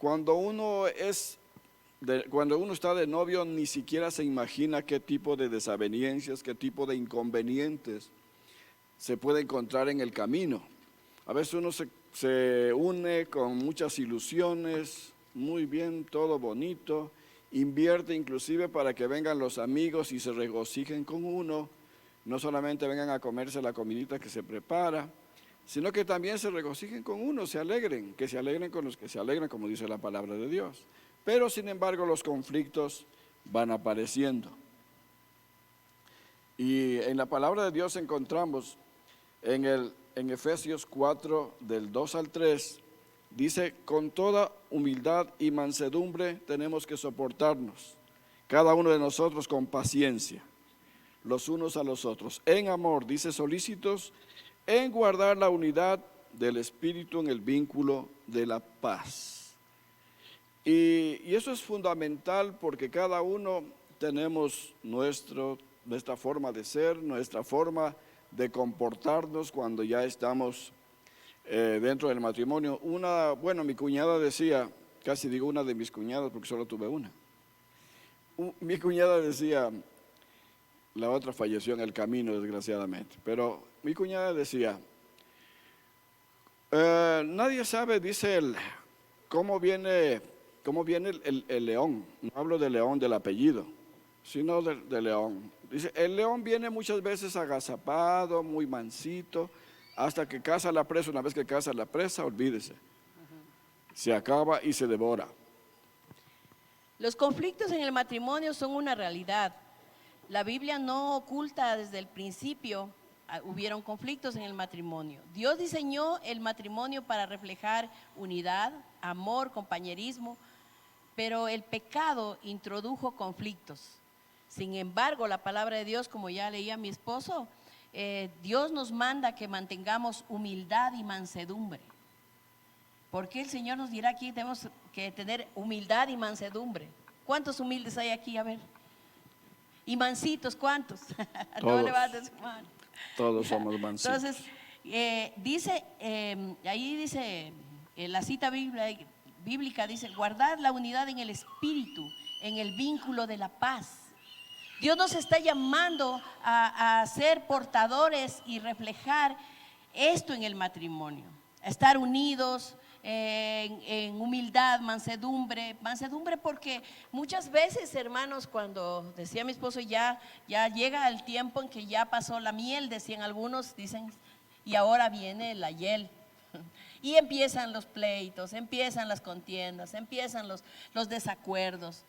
cuando uno está de novio, ni siquiera se imagina qué tipo de desavenencias, qué tipo de inconvenientes se puede encontrar en el camino. A veces uno se une con muchas ilusiones, muy bien, todo bonito, invierte inclusive para que vengan los amigos y se regocijen con uno, no solamente vengan a comerse la comidita que se prepara, sino que también se regocijen con uno, que se alegren con los que se alegran, como dice la palabra de Dios. Pero sin embargo los conflictos van apareciendo. Y en la palabra de Dios encontramos en Efesios 4, del 2 al 3, dice: con toda humildad y mansedumbre tenemos que soportarnos, cada uno de nosotros con paciencia, los unos a los otros, en amor, dice, solícitos en guardar la unidad del Espíritu en el vínculo de la paz. Y eso es fundamental porque cada uno tenemos nuestra forma de ser, nuestra forma de comportarnos cuando ya estamos dentro del matrimonio. Mi cuñada decía, casi digo una de mis cuñadas porque solo tuve una. Mi cuñada decía, la otra falleció en el camino desgraciadamente, pero mi cuñada decía, nadie sabe, dice él, cómo viene el león. No hablo del león del apellido, sino del león. Dice, el león viene muchas veces agazapado, muy mansito, hasta que caza la presa. Una vez que caza la presa, olvídese, se acaba y se devora. Los conflictos en el matrimonio son una realidad. La Biblia no oculta desde el principio, hubieron conflictos en el matrimonio. Dios diseñó el matrimonio para reflejar unidad, amor, compañerismo, pero el pecado introdujo conflictos. Sin embargo, la palabra de Dios, como ya leía mi esposo, Dios nos manda que mantengamos humildad y mansedumbre. Porque el Señor nos dirá aquí tenemos que tener humildad y mansedumbre. ¿Cuántos humildes hay aquí? A ver. Y mansitos, ¿cuántos? No levanten su mano. Todos somos mansitos. Entonces, ahí dice, la cita bíblica dice, guardar la unidad en el espíritu, en el vínculo de la paz. Dios nos está llamando a ser portadores y reflejar esto en el matrimonio, a estar unidos en humildad, mansedumbre porque muchas veces, hermanos, cuando decía mi esposo, ya llega el tiempo en que ya pasó la miel, decían algunos, dicen, y ahora viene la hiel. Y empiezan los pleitos, empiezan las contiendas, empiezan los desacuerdos.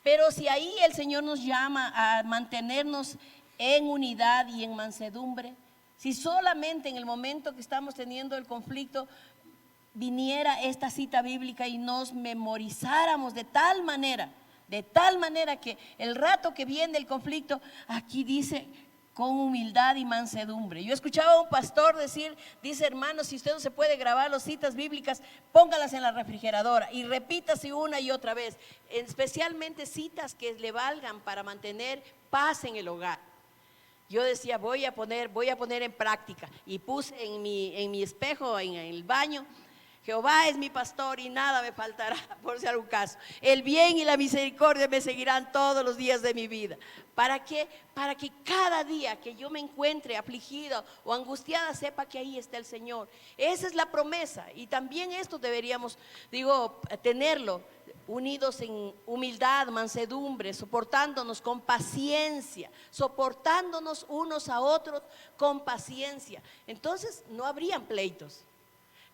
Pero si ahí el Señor nos llama a mantenernos en unidad y en mansedumbre, si solamente en el momento que estamos teniendo el conflicto viniera esta cita bíblica y nos memorizáramos de tal manera que el rato que viene el conflicto, aquí dice con humildad y mansedumbre. Yo escuchaba a un pastor dice, hermanos, si usted no se puede grabar las citas bíblicas, póngalas en la refrigeradora y repítase una y otra vez, especialmente citas que le valgan para mantener paz en el hogar. Yo decía, voy a poner en práctica, y puse en mi espejo, en el baño, Jehová es mi pastor y nada me faltará, por si algún caso. El bien y la misericordia me seguirán todos los días de mi vida. ¿Para qué? Para que cada día que yo me encuentre afligida o angustiada, sepa que ahí está el Señor. Esa es la promesa, y también esto deberíamos, tenerlo, unidos en humildad, mansedumbre, soportándonos con paciencia, soportándonos unos a otros con paciencia. Entonces no habrían pleitos.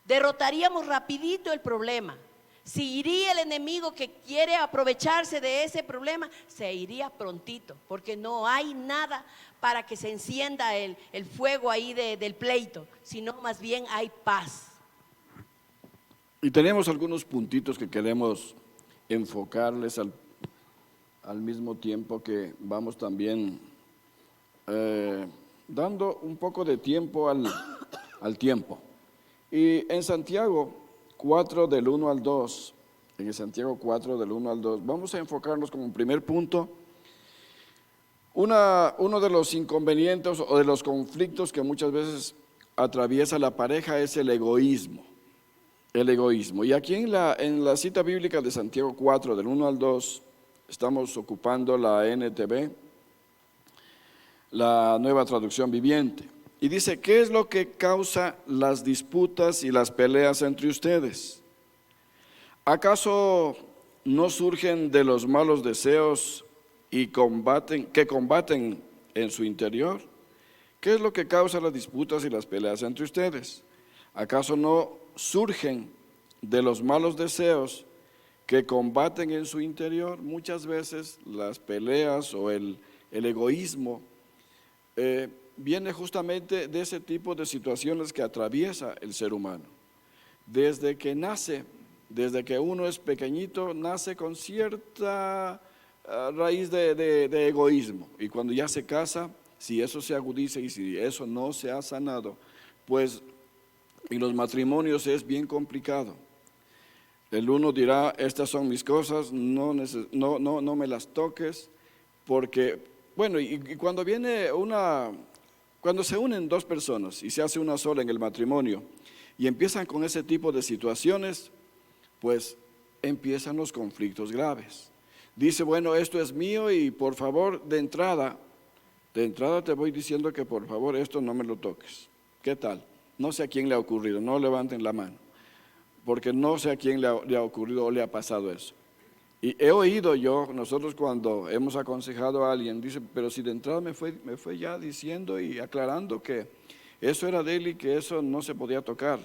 Derrotaríamos rapidito el problema. Si iría el enemigo que quiere aprovecharse de ese problema, se iría prontito, porque no hay nada para que se encienda el fuego ahí del pleito, sino más bien hay paz. Y tenemos algunos puntitos que queremos enfocarles al mismo tiempo que vamos también dando un poco de tiempo al tiempo. Y en Santiago 4 del 1 al 2, vamos a enfocarnos como primer punto uno de los inconvenientes o de los conflictos que muchas veces atraviesa la pareja es el egoísmo. el egoísmo. Y aquí en la cita bíblica de Santiago 4, del 1 al 2, estamos ocupando la NTV, la Nueva Traducción Viviente. Y dice, ¿qué es lo que causa las disputas y las peleas entre ustedes? ¿Acaso no surgen de los malos deseos que combaten en su interior? ¿Qué es lo que causa las disputas y las peleas entre ustedes? ¿Acaso no surgen de los malos deseos que combaten en su interior? Muchas veces las peleas o el egoísmo viene justamente de ese tipo de situaciones que atraviesa el ser humano. Desde que nace, desde que uno es pequeñito, nace con cierta raíz de egoísmo, y cuando ya se casa, si eso se agudiza y si eso no se ha sanado, pues en los matrimonios es bien complicado. El uno dirá, estas son mis cosas, no me las toques, porque, bueno, y cuando cuando se unen dos personas y se hace una sola en el matrimonio y empiezan con ese tipo de situaciones, pues empiezan los conflictos graves. Dice, bueno, esto es mío y por favor, de entrada te voy diciendo que por favor esto no me lo toques. ¿Qué tal? No sé a quién le ha ocurrido, no levanten la mano, porque no sé a quién le ha ocurrido o le ha pasado eso. Y he oído nosotros cuando hemos aconsejado a alguien, dice, pero si de entrada me fue ya diciendo y aclarando que eso era de él y que eso no se podía tocar,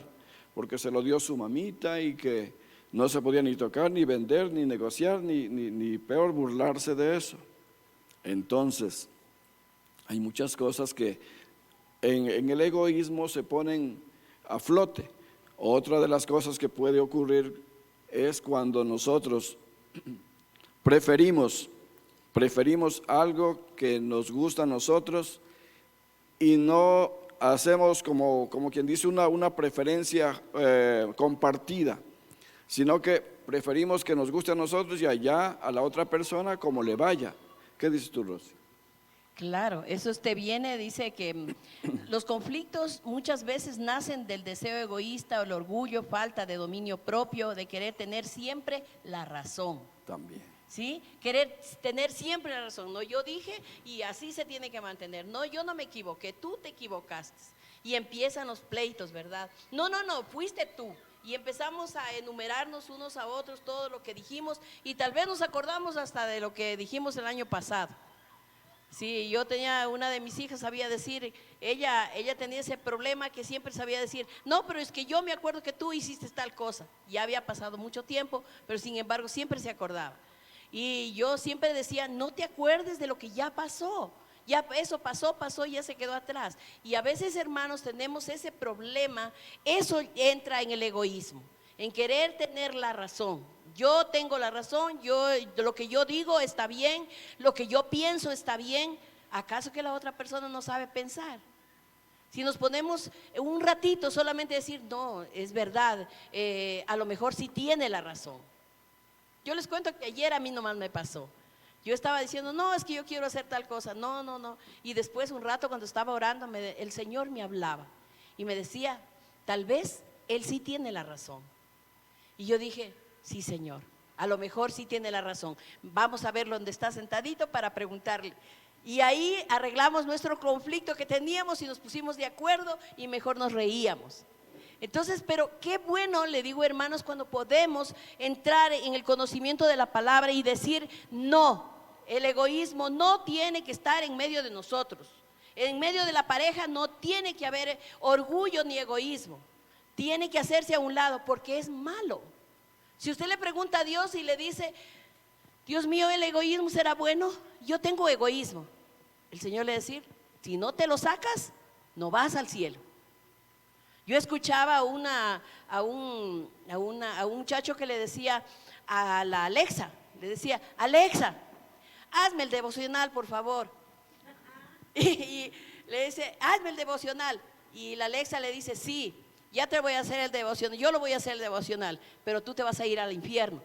porque se lo dio su mamita y que no se podía ni tocar, ni vender, ni negociar, ni peor burlarse de eso. Entonces, hay muchas cosas que en el egoísmo se ponen a flote. Otra de las cosas que puede ocurrir es cuando nosotros preferimos algo que nos gusta a nosotros y no hacemos como quien dice una preferencia compartida, sino que preferimos que nos guste a nosotros y allá a la otra persona como le vaya. ¿Qué dices tú, Rosy? Claro, eso dice que los conflictos muchas veces nacen del deseo egoísta o el orgullo, falta de dominio propio, de querer tener siempre la razón. También. ¿Sí? Querer tener siempre la razón. No, yo dije y así se tiene que mantener. No, yo no me equivoqué, tú te equivocaste. Y empiezan los pleitos, ¿verdad? No, fuiste tú. Y empezamos a enumerarnos unos a otros todo lo que dijimos y tal vez nos acordamos hasta de lo que dijimos el año pasado. Sí, yo tenía una de mis hijas, sabía decir, ella tenía ese problema que siempre sabía decir, no, pero es que yo me acuerdo que tú hiciste tal cosa. Ya había pasado mucho tiempo, pero sin embargo siempre se acordaba. Y yo siempre decía, no te acuerdes de lo que ya pasó. Ya eso pasó, ya se quedó atrás. Y a veces, hermanos, tenemos ese problema, eso entra en el egoísmo, en querer tener la razón. Yo tengo la razón, lo que yo digo está bien, lo que yo pienso está bien. ¿Acaso que la otra persona no sabe pensar? Si nos ponemos un ratito solamente a decir, no, es verdad, a lo mejor sí tiene la razón. Yo les cuento que ayer a mí nomás me pasó. Yo estaba diciendo, no, es que yo quiero hacer tal cosa, no. Y después un rato cuando estaba orando, el Señor me hablaba y me decía, tal vez Él sí tiene la razón. Y yo dije, sí, Señor, a lo mejor sí tiene la razón. Vamos a ver dónde está sentadito para preguntarle. Y ahí arreglamos nuestro conflicto que teníamos y nos pusimos de acuerdo y mejor nos reíamos. Entonces, pero qué bueno, le digo, hermanos, cuando podemos entrar en el conocimiento de la palabra y decir, no, el egoísmo no tiene que estar en medio de nosotros. En medio de la pareja no tiene que haber orgullo ni egoísmo. Tiene que hacerse a un lado porque es malo. Si usted le pregunta a Dios y le dice, Dios mío, ¿el egoísmo será bueno? Yo tengo egoísmo. El Señor le va a decir, si no te lo sacas, no vas al cielo. Yo escuchaba a un muchacho que le decía a la Alexa, le decía, Alexa, hazme el devocional, por favor. Y le dice, hazme el devocional. Y la Alexa le dice, sí, ya te voy a hacer el devocional, yo lo voy a hacer el devocional, pero tú te vas a ir al infierno.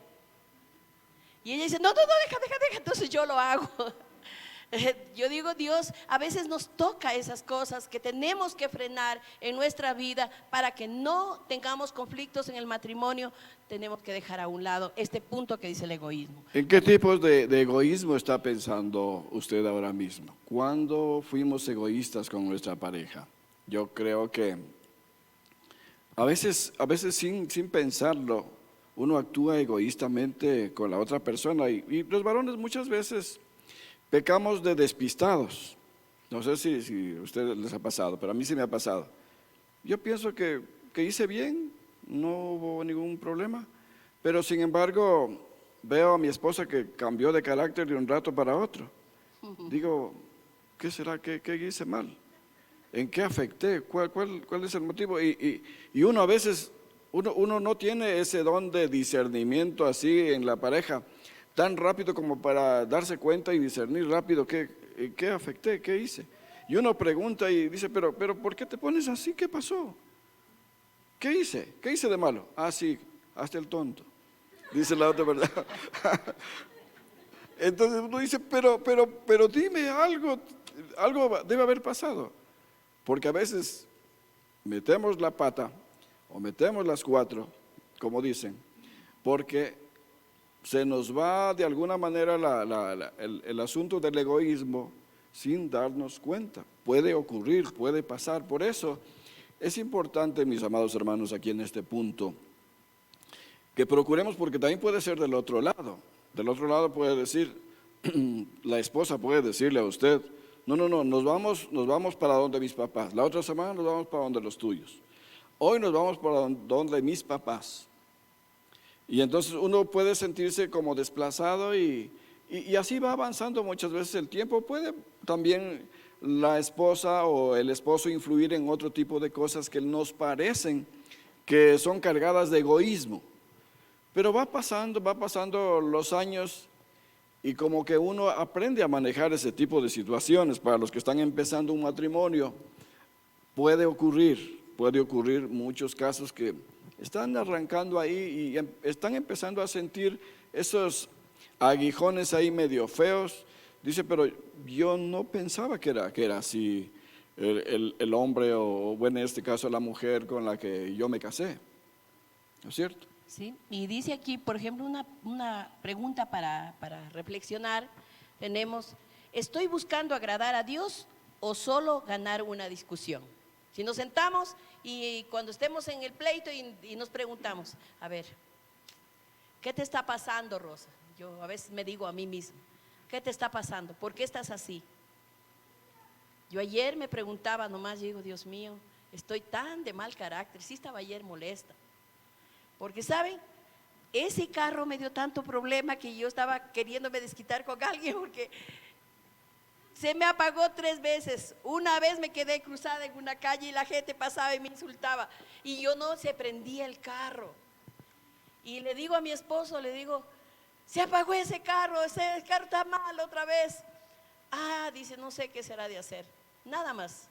Y ella dice, no, deja, entonces yo lo hago. Yo digo, Dios a veces nos toca esas cosas que tenemos que frenar en nuestra vida para que no tengamos conflictos en el matrimonio. Tenemos que dejar a un lado este punto que dice el egoísmo. ¿En qué tipos de egoísmo está pensando usted ahora mismo? ¿Cuándo fuimos egoístas con nuestra pareja? Yo creo que a veces sin pensarlo, uno actúa egoístamente con la otra persona y los varones muchas veces pecamos de despistados. No sé si a ustedes les ha pasado, pero a mí sí me ha pasado. Yo pienso que hice bien, no hubo ningún problema, pero sin embargo veo a mi esposa que cambió de carácter de un rato para otro. Digo, ¿qué será? ¿Qué hice mal? ¿En qué afecté? ¿Cuál es el motivo? Y uno a veces, uno no tiene ese don de discernimiento así en la pareja, tan rápido como para darse cuenta y discernir rápido qué afecté, qué hice. Y uno pregunta y dice, pero ¿por qué te pones así? ¿Qué pasó? ¿Qué hice? ¿Qué hice de malo? Ah, sí, hazte el tonto, dice la otra, ¿verdad? Entonces uno dice, pero dime algo debe haber pasado. Porque a veces metemos la pata o metemos las cuatro, como dicen, porque se nos va de alguna manera el asunto del egoísmo sin darnos cuenta. Puede ocurrir, puede pasar. Por eso es importante, mis amados hermanos, aquí en este punto, que procuremos, porque también puede ser del otro lado. Del otro lado puede decir, la esposa puede decirle a usted, no, nos vamos para donde mis papás. La otra semana nos vamos para donde los tuyos. Hoy nos vamos para donde mis papás. Y entonces uno puede sentirse como desplazado y así va avanzando muchas veces el tiempo. Puede también la esposa o el esposo influir en otro tipo de cosas que nos parecen que son cargadas de egoísmo. Pero va pasando los años y como que uno aprende a manejar ese tipo de situaciones. Para los que están empezando un matrimonio, puede ocurrir muchos casos que están arrancando ahí y están empezando a sentir esos aguijones ahí medio feos. Dice, pero yo no pensaba que era así el hombre o bueno, en este caso la mujer con la que yo me casé. ¿No es cierto? Sí, y dice aquí, por ejemplo, una pregunta para reflexionar. Tenemos, ¿estoy buscando agradar a Dios o solo ganar una discusión? Si nos sentamos y cuando estemos en el pleito y nos preguntamos, a ver, ¿qué te está pasando, Rosa? Yo a veces me digo a mí misma, ¿qué te está pasando? ¿Por qué estás así? Yo ayer me preguntaba nomás, yo digo, Dios mío, estoy tan de mal carácter. Sí estaba ayer molesta. Porque, ¿saben? Ese carro me dio tanto problema que yo estaba queriéndome desquitar con alguien porque se me apagó 3 veces. Una vez me quedé cruzada en una calle y la gente pasaba y me insultaba. Y yo no se prendía el carro. Y le digo a mi esposo, le digo, se apagó ese carro está mal otra vez. Ah, dice, no sé qué será de hacer. Nada más.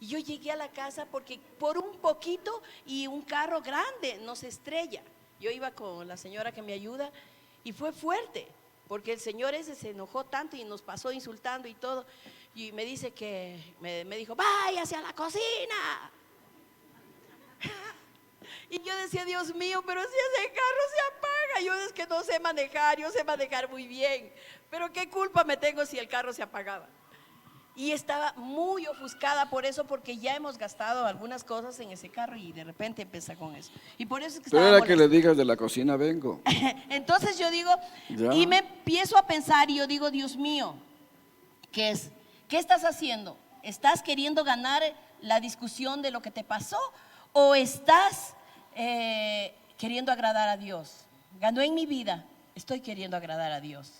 Y yo llegué a la casa porque por un poquito y un carro grande nos estrella. Yo iba con la señora que me ayuda y fue fuerte, porque el señor ese se enojó tanto y nos pasó insultando y todo. Y me dice que, me dijo, váyase a la cocina. Y yo decía, Dios mío, pero si ese carro se apaga. Yo es que no sé manejar, yo sé manejar muy bien. Pero qué culpa me tengo si el carro se apagaba. Y estaba muy ofuscada por eso, porque ya hemos gastado algunas cosas en ese carro y de repente empieza con eso. Y por eso es que Pero estaba era que le digas de la cocina vengo. Entonces yo digo, Ya. y me empiezo a pensar y yo digo, Dios mío, ¿qué estás haciendo? ¿Estás queriendo ganar la discusión de lo que te pasó o estás queriendo agradar a Dios? Ganó en mi vida, estoy queriendo agradar a Dios.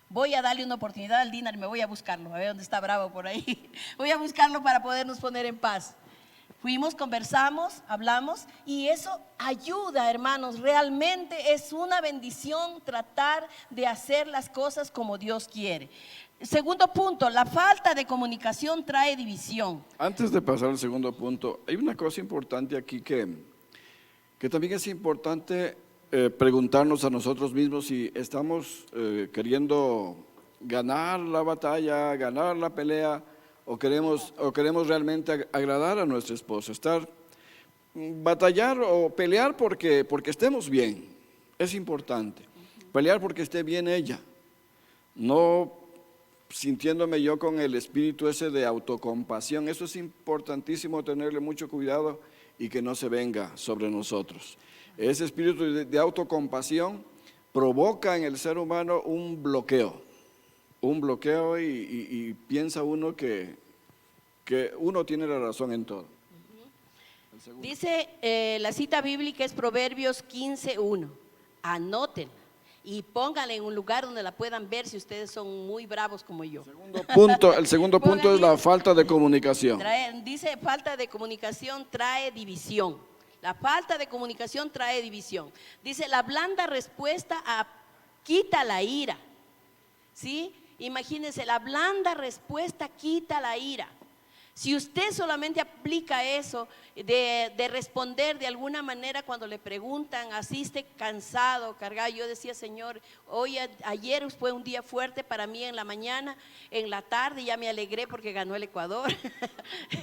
Voy a darle una oportunidad al Dinar, me voy a buscarlo, a ver dónde está Bravo por ahí. Voy a buscarlo para podernos poner en paz. Fuimos, conversamos, hablamos y eso ayuda, hermanos. Realmente es una bendición tratar de hacer las cosas como Dios quiere. Segundo punto, la falta de comunicación trae división. Antes de pasar al segundo punto, hay una cosa importante aquí que también es importante preguntarnos a nosotros mismos si estamos queriendo ganar la batalla, ganar la pelea, o queremos realmente agradar a nuestra esposa, batallar o pelear porque estemos bien, es importante. Pelear porque esté bien ella, no sintiéndome yo con el espíritu ese de autocompasión. Eso es importantísimo, tenerle mucho cuidado y que no se venga sobre nosotros. Ese espíritu de autocompasión provoca en el ser humano un bloqueo y piensa uno que uno tiene la razón en todo. Dice, la cita bíblica es Proverbios 15:1. Anótenla y pónganla en un lugar donde la puedan ver si ustedes son muy bravos como yo. El segundo punto es la falta de comunicación. Dice, falta de comunicación trae división. La falta de comunicación trae división. Dice, la blanda respuesta quita la ira. ¿Sí? Imagínense, la blanda respuesta quita la ira. Si usted solamente aplica eso de responder de alguna manera cuando le preguntan, así esté cansado, cargado. Yo decía, Señor, ayer fue un día fuerte para mí en la mañana, en la tarde ya me alegré porque ganó el Ecuador,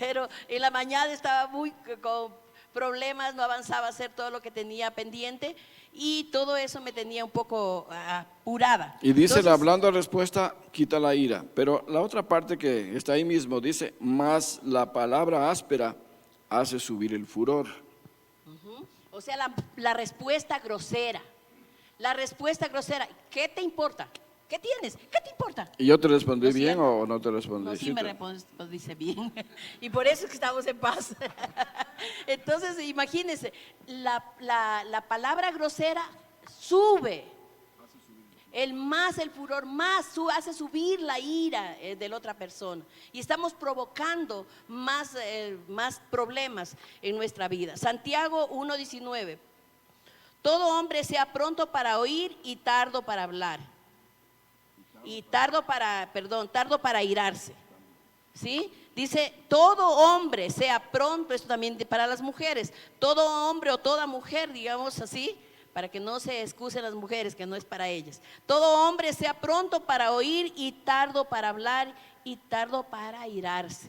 pero en la mañana estaba muy con problemas, no avanzaba a hacer todo lo que tenía pendiente y todo eso me tenía un poco apurada. Y dice, la blanda respuesta quita la ira, pero la otra parte que está ahí mismo dice, más la palabra áspera hace subir el furor. O sea, la respuesta grosera, ¿qué te importa? ¿Qué tienes? ¿Qué te importa? ¿Y yo te respondí bien o no te respondí? No, sí me respondiste bien. Y por eso es que estamos en paz. Entonces, imagínense, la palabra grosera sube. El furor hace subir la ira de la otra persona. Y estamos provocando más problemas en nuestra vida. Santiago 1:19. Todo hombre sea pronto para oír y tardo para hablar. Y tardo para irarse. ¿Sí? Dice, todo hombre sea pronto, esto también para las mujeres, todo hombre o toda mujer, digamos así, para que no se excusen las mujeres, que no es para ellas. Todo hombre sea pronto para oír y tardo para hablar y tardo para irarse.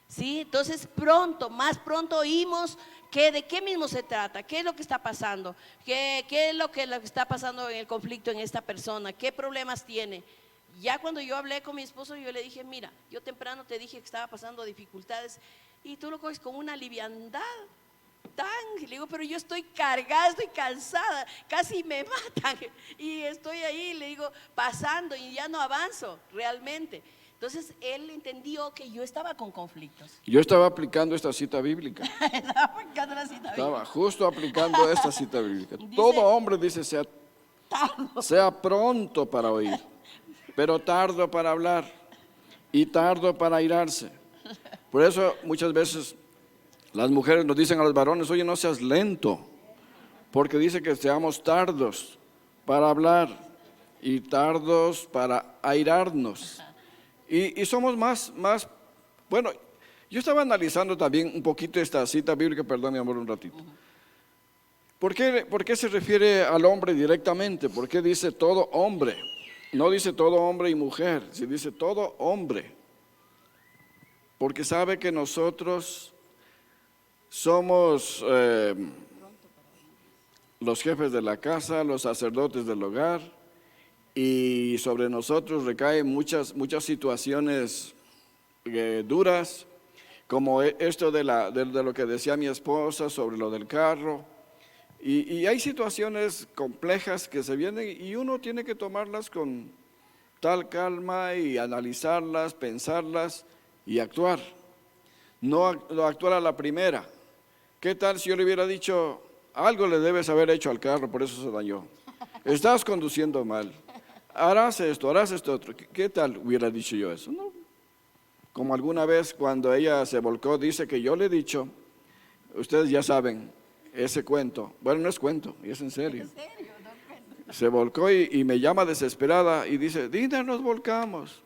¿Sí? Entonces más pronto oímos de qué mismo se trata, qué es lo que está pasando, qué es lo que está pasando en el conflicto en esta persona, qué problemas tiene. Ya cuando yo hablé con mi esposo, yo le dije, mira, yo temprano te dije que estaba pasando dificultades y tú lo coges con una liviandad. Le digo, pero yo estoy cargada, estoy cansada, casi me matan y estoy ahí, le digo, pasando y ya no avanzo realmente. Entonces él entendió que yo estaba con conflictos. Yo estaba aplicando esta cita bíblica. Estaba aplicando la cita bíblica. Estaba justo aplicando esta cita bíblica. Todo hombre dice sea pronto para oír, pero tardo para hablar y tardo para irarse. Por eso muchas veces las mujeres nos dicen a los varones, oye, no seas lento, porque dice que seamos tardos para hablar y tardos para airarnos. Y somos más, bueno, yo estaba analizando también un poquito esta cita bíblica, perdón mi amor un ratito. ¿Por qué se refiere al hombre directamente? ¿Por qué dice todo hombre? No dice todo hombre y mujer, se dice todo hombre. Porque sabe que nosotros somos los jefes de la casa, los sacerdotes del hogar, y sobre nosotros recaen muchas situaciones duras, como esto de lo que decía mi esposa sobre lo del carro. Y hay situaciones complejas que se vienen y uno tiene que tomarlas con tal calma y analizarlas, pensarlas y actuar. No actuar a la primera. ¿Qué tal si yo le hubiera dicho, algo le debes haber hecho al carro, por eso se dañó? Estás conduciendo mal. Harás esto otro. ¿Qué tal hubiera dicho yo eso? No. Como alguna vez cuando ella se volcó, dice que yo le he dicho, ustedes ya saben, ese cuento, bueno, no es cuento, es en serio. ¿En serio? No, se volcó y me llama desesperada y dice, Dina, nos volcamos.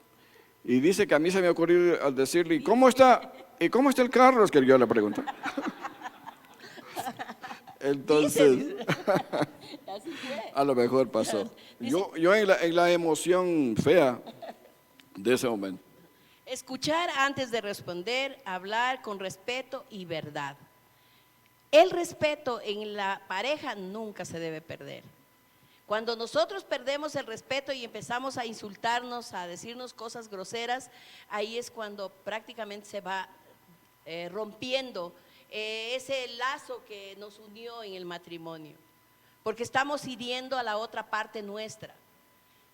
Y dice que a mí se me ocurrió al decirle, ¿y cómo está el carro? Es que yo le pregunto. Entonces, Así fue. A lo mejor pasó. Dice- Yo en la emoción fea de ese momento. Escuchar antes de responder, hablar con respeto y verdad. El respeto en la pareja nunca se debe perder. Cuando nosotros perdemos el respeto y empezamos a insultarnos, a decirnos cosas groseras, ahí es cuando prácticamente se va rompiendo ese lazo que nos unió en el matrimonio, porque estamos hiriendo a la otra parte nuestra.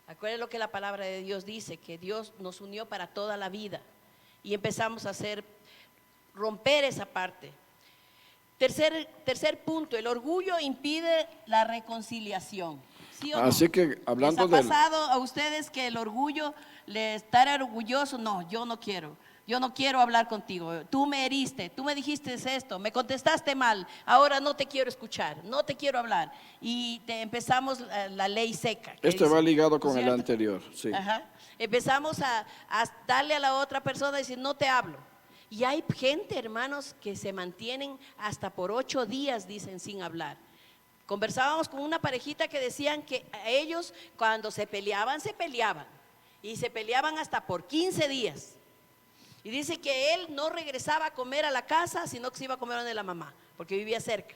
Acuérdense lo que la palabra de Dios dice, que Dios nos unió para toda la vida y empezamos a romper esa parte. Tercer punto, el orgullo impide la reconciliación. ¿Sí o no? Así que hablando ¿Les ha del... pasado a ustedes que el orgullo, estar orgulloso? No, yo no quiero. Yo no quiero hablar contigo. Tú me heriste, tú me dijiste esto, me contestaste mal. Ahora no te quiero escuchar, no te quiero hablar. Y empezamos la ley seca. Esto va ligado ¿no con es el cierto? anterior, sí. Ajá. Empezamos a darle a la otra persona y decir, no te hablo. Y hay gente, hermanos, que se mantienen hasta por 8 días, dicen, sin hablar. Conversábamos con una parejita que decían que ellos cuando se peleaban. Y se peleaban hasta por 15 días. Y dice que él no regresaba a comer a la casa, sino que se iba a comer donde la mamá, porque vivía cerca.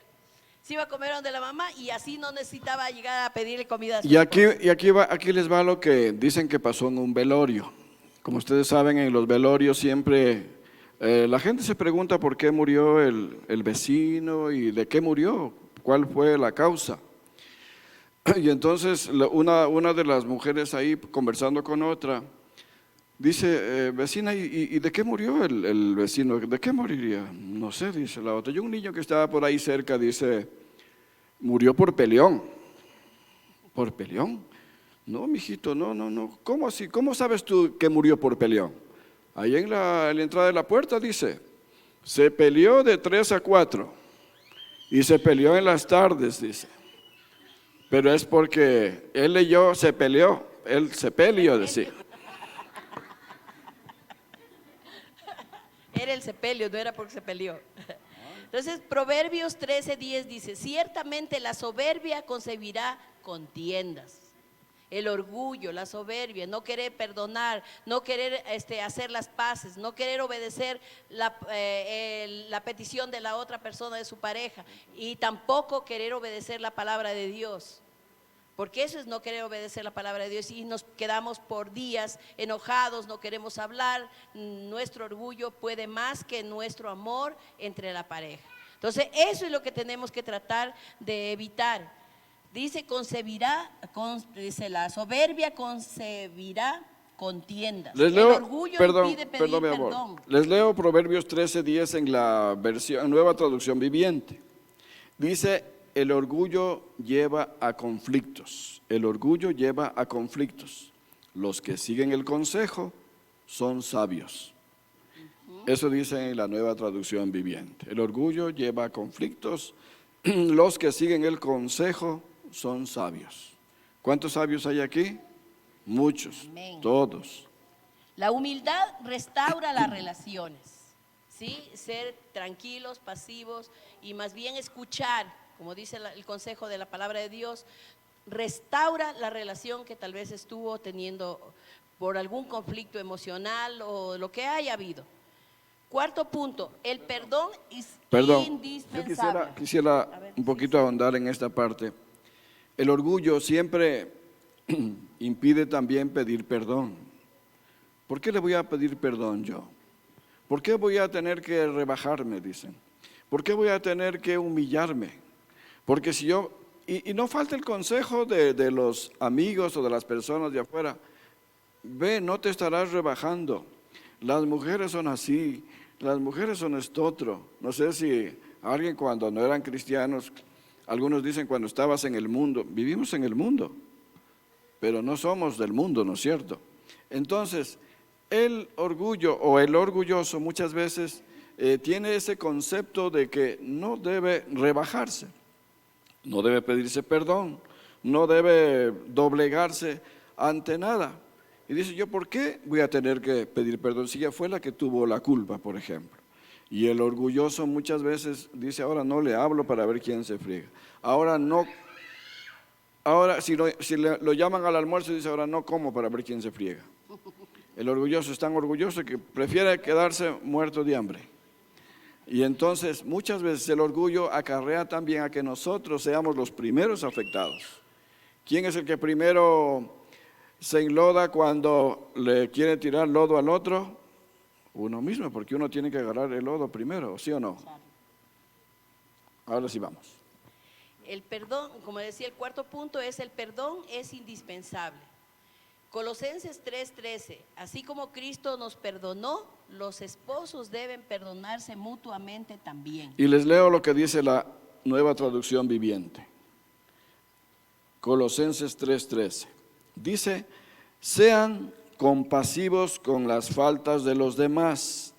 Se iba a comer donde la mamá y así no necesitaba llegar a pedirle comida a su esposa. Aquí les va lo que dicen que pasó en un velorio. Como ustedes saben, en los velorios siempre la gente se pregunta por qué murió el vecino y de qué murió, cuál fue la causa. Y entonces una de las mujeres ahí conversando con otra, dice, vecina, ¿y de qué murió el vecino? ¿De qué moriría? No sé, dice la otra. Y un niño que estaba por ahí cerca dice, murió por peleón. ¿Por peleón? No, mijito, no. ¿Cómo así? ¿Cómo sabes tú que murió por peleón? Ahí en la entrada de la puerta dice, se peleó de 3 a 4 y se peleó en las tardes, dice. Pero es porque él leyó, se peleó, él se peleó, decía. Era el sepelio, no era porque se peleó. Entonces, Proverbios 13:10 dice, ciertamente la soberbia concebirá contiendas. El orgullo, la soberbia, no querer perdonar, no querer hacer las paces, no querer obedecer la petición de la otra persona, de su pareja, y tampoco querer obedecer la palabra de Dios. Porque eso es no querer obedecer la palabra de Dios y nos quedamos por días enojados, no queremos hablar. Nuestro orgullo puede más que nuestro amor entre la pareja. Entonces, eso es lo que tenemos que tratar de evitar. Dice, dice, la soberbia concebirá contiendas. Les El leo, orgullo perdón, impide pedir perdón, mi amor. perdón. Les leo Proverbios 13:10 en la versión, nueva traducción viviente. Dice, el orgullo lleva a conflictos. El orgullo lleva a conflictos. Los que siguen el consejo son sabios. Eso dice en la nueva traducción viviente. El orgullo lleva a conflictos. Los que siguen el consejo son sabios. ¿Cuántos sabios hay aquí? Muchos, Amén. todos. La humildad restaura las relaciones, ¿sí? Ser tranquilos, pasivos y más bien escuchar, como dice el consejo de la palabra de Dios, restaura la relación que tal vez estuvo teniendo por algún conflicto emocional o lo que haya habido. Cuarto punto, el perdón es Perdón, yo indispensable. quisiera A ver, un poquito sí. ahondar en esta parte. El orgullo siempre impide también pedir perdón. ¿Por qué le voy a pedir perdón yo? ¿Por qué voy a tener que rebajarme, dicen? ¿Por qué voy a tener que humillarme? Porque si yo, y no falta el consejo de los amigos o de las personas de afuera, ve, no te estarás rebajando, las mujeres son así, las mujeres son esto otro. No sé si alguien cuando no eran cristianos, algunos dicen cuando estabas en el mundo, vivimos en el mundo, pero no somos del mundo, ¿no es cierto? Entonces, el orgullo o el orgulloso muchas veces tiene ese concepto de que no debe rebajarse, no debe pedirse perdón, no debe doblegarse ante nada. Y dice, ¿yo por qué voy a tener que pedir perdón si ella fue la que tuvo la culpa, por ejemplo? Y el orgulloso muchas veces dice, ahora no le hablo para ver quién se friega. Ahora no Ahora, si lo llaman al almuerzo, dice, ahora no como para ver quién se friega. El orgulloso es tan orgulloso que prefiere quedarse muerto de hambre. Y entonces, muchas veces el orgullo acarrea también a que nosotros seamos los primeros afectados. ¿Quién es el que primero se enloda cuando le quiere tirar lodo al otro? Uno mismo, porque uno tiene que agarrar el lodo primero, ¿sí o no? Ahora sí vamos. El perdón, como decía, el cuarto punto es el perdón es indispensable. Colosenses 3:13, así como Cristo nos perdonó, los esposos deben perdonarse mutuamente también. Y les leo lo que dice la Nueva Traducción Viviente. Colosenses 3:13. Dice, sean compasivos con las faltas de los demás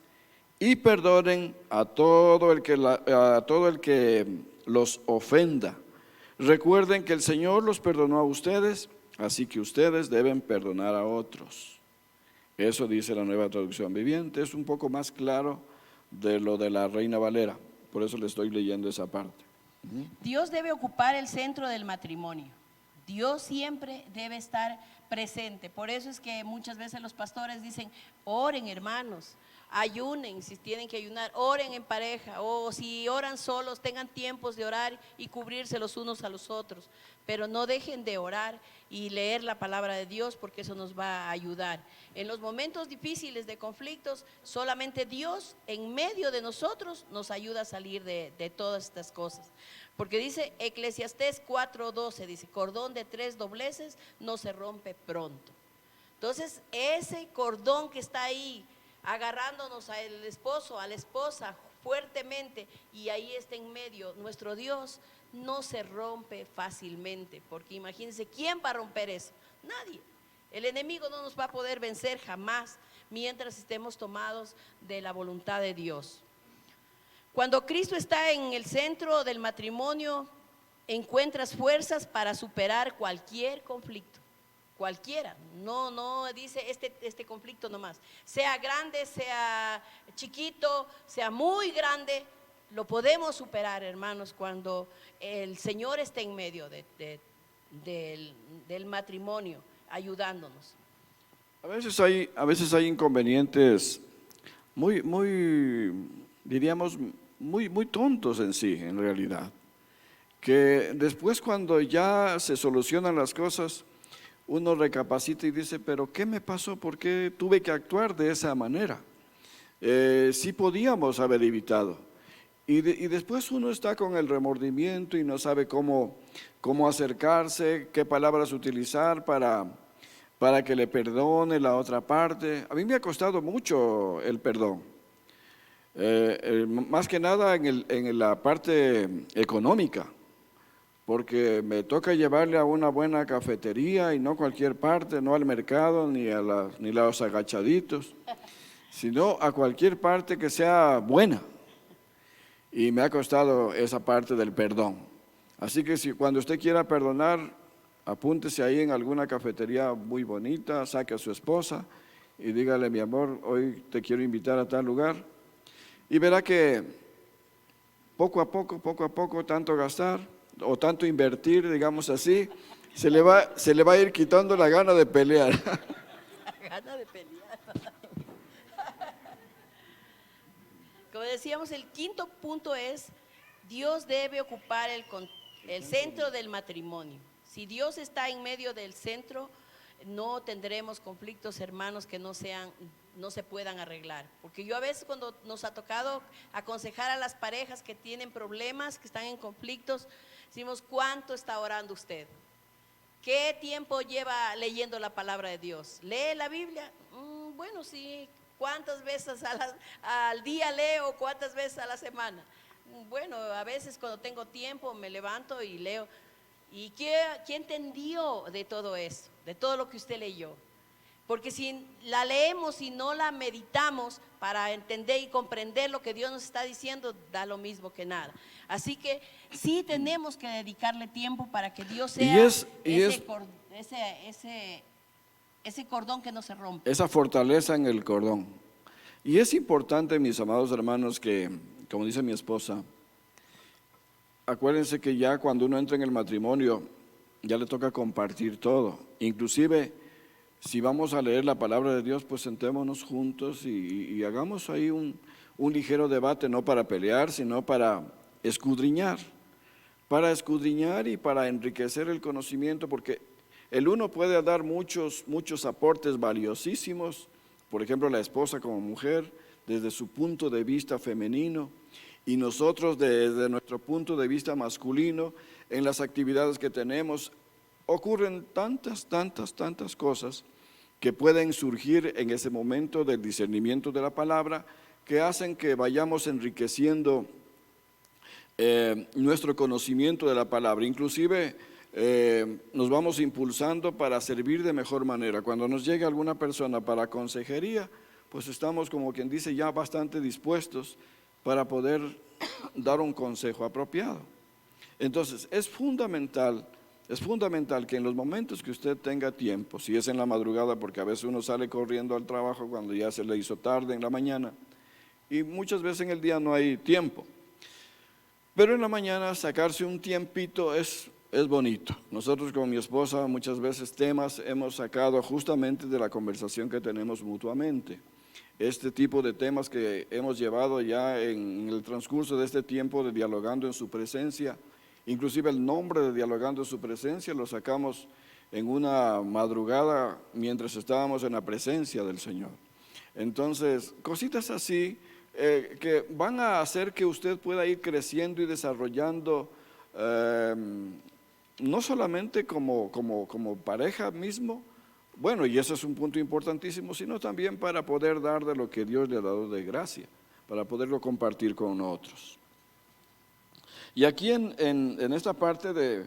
y perdonen a todo el que los ofenda. Recuerden que el Señor los perdonó a ustedes, así que ustedes deben perdonar a otros. Eso dice la Nueva Traducción Viviente, es un poco más claro de lo de la Reina Valera, por eso le estoy leyendo esa parte. Dios debe ocupar el centro del matrimonio. Dios siempre debe estar presente. Por eso es que muchas veces los pastores dicen, oren hermanos, ayunen si tienen que ayunar, oren en pareja, o si oran solos, tengan tiempos de orar y cubrirse los unos a los otros. Pero no dejen de orar y leer la palabra de Dios, porque eso nos va a ayudar. En los momentos difíciles de conflictos, solamente Dios en medio de nosotros nos ayuda a salir de todas estas cosas. Porque dice Eclesiastés 4:12, dice, cordón de 3 dobleces no se rompe pronto. Entonces, ese cordón que está ahí, agarrándonos al esposo, a la esposa fuertemente, y ahí está en medio, nuestro Dios no se rompe fácilmente, porque imagínense, ¿quién va a romper eso? Nadie. El enemigo no nos va a poder vencer jamás mientras estemos tomados de la voluntad de Dios. Cuando Cristo está en el centro del matrimonio, encuentras fuerzas para superar cualquier conflicto, cualquiera, no dice este conflicto nomás, sea grande, sea chiquito, sea muy grande, lo podemos superar, hermanos, cuando el Señor está en medio del matrimonio, ayudándonos. A veces hay inconvenientes diríamos, muy tontos en sí, en realidad, que después cuando ya se solucionan las cosas, uno recapacita y dice, pero ¿qué me pasó? ¿Por qué tuve que actuar de esa manera? Sí podíamos haber evitado. Y después uno está con el remordimiento y no sabe cómo acercarse, qué palabras utilizar para que le perdone la otra parte. A mí me ha costado mucho el perdón. Más que nada en la parte económica, porque me toca llevarle a una buena cafetería y no cualquier parte, no al mercado ni a los agachaditos, sino a cualquier parte que sea buena. Y me ha costado esa parte del perdón. Así que cuando usted quiera perdonar, apúntese ahí en alguna cafetería muy bonita, saque a su esposa y dígale, mi amor, hoy te quiero invitar a tal lugar. Y verá que poco a poco, tanto gastar o tanto invertir, digamos así, se le va a ir quitando la gana de pelear. La gana de pelear. Como decíamos, el quinto punto es, Dios debe ocupar el centro del matrimonio. Si Dios está en medio del centro, no tendremos conflictos, hermanos, que no se puedan arreglar. Porque yo a veces cuando nos ha tocado aconsejar a las parejas que tienen problemas, que están en conflictos, decimos, ¿cuánto está orando usted? ¿Qué tiempo lleva leyendo la palabra de Dios? ¿Lee la Biblia? Bueno, sí. ¿Cuántas veces al día leo? ¿Cuántas veces a la semana? Bueno, a veces cuando tengo tiempo me levanto y leo. ¿Y qué entendió de todo eso? De todo lo que usted leyó. Porque si la leemos y no la meditamos para entender y comprender lo que Dios nos está diciendo, da lo mismo que nada. Así que sí tenemos que dedicarle tiempo para que Dios sea ese cordón que no se rompe. Esa fortaleza en el cordón. Y es importante, mis amados hermanos, que, como dice mi esposa, acuérdense que ya cuando uno entra en el matrimonio, ya le toca compartir todo. Inclusive, si vamos a leer la palabra de Dios, pues sentémonos juntos y hagamos ahí un ligero debate, no para pelear, sino para escudriñar y para enriquecer el conocimiento, porque el uno puede dar muchos aportes valiosísimos, por ejemplo, la esposa como mujer, desde su punto de vista femenino, y nosotros desde nuestro punto de vista masculino, en las actividades que tenemos, ocurren tantas cosas que pueden surgir en ese momento del discernimiento de la palabra, que hacen que vayamos enriqueciendo nuestro conocimiento de la palabra. Inclusive nos vamos impulsando para servir de mejor manera. Cuando nos llegue alguna persona para consejería, pues estamos, como quien dice, ya bastante dispuestos para poder dar un consejo apropiado. Entonces, es fundamental que en los momentos que usted tenga tiempo, si es en la madrugada, porque a veces uno sale corriendo al trabajo cuando ya se le hizo tarde en la mañana, y muchas veces en el día no hay tiempo, pero en la mañana sacarse un tiempito es bonito. Nosotros con mi esposa muchas veces temas hemos sacado justamente de la conversación que tenemos mutuamente. Este tipo de temas que hemos llevado ya en el transcurso de este tiempo de Dialogando en su Presencia, inclusive el nombre de Dialogando en su Presencia lo sacamos en una madrugada mientras estábamos en la presencia del Señor. Entonces, cositas así que van a hacer que usted pueda ir creciendo y desarrollando, no solamente como pareja mismo, bueno, y ese es un punto importantísimo, sino también para poder dar de lo que Dios le ha dado de gracia, para poderlo compartir con otros. Y aquí en esta parte de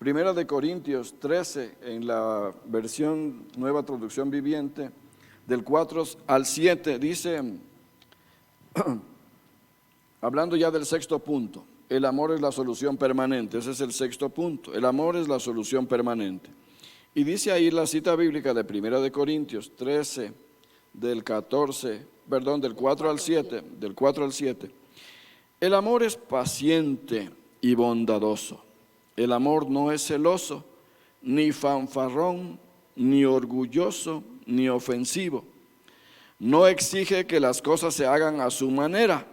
1 de Corintios 13, en la versión Nueva Traducción Viviente, del 4 al 7, dice, hablando ya del sexto punto, el amor es la solución permanente. Ese es el sexto punto, el amor es la solución permanente. Y dice ahí la cita bíblica de 1 de Corintios 13, del 4 al 7, el amor es paciente y bondadoso. El amor no es celoso, ni fanfarrón, ni orgulloso, ni ofensivo. No exige que las cosas se hagan a su manera.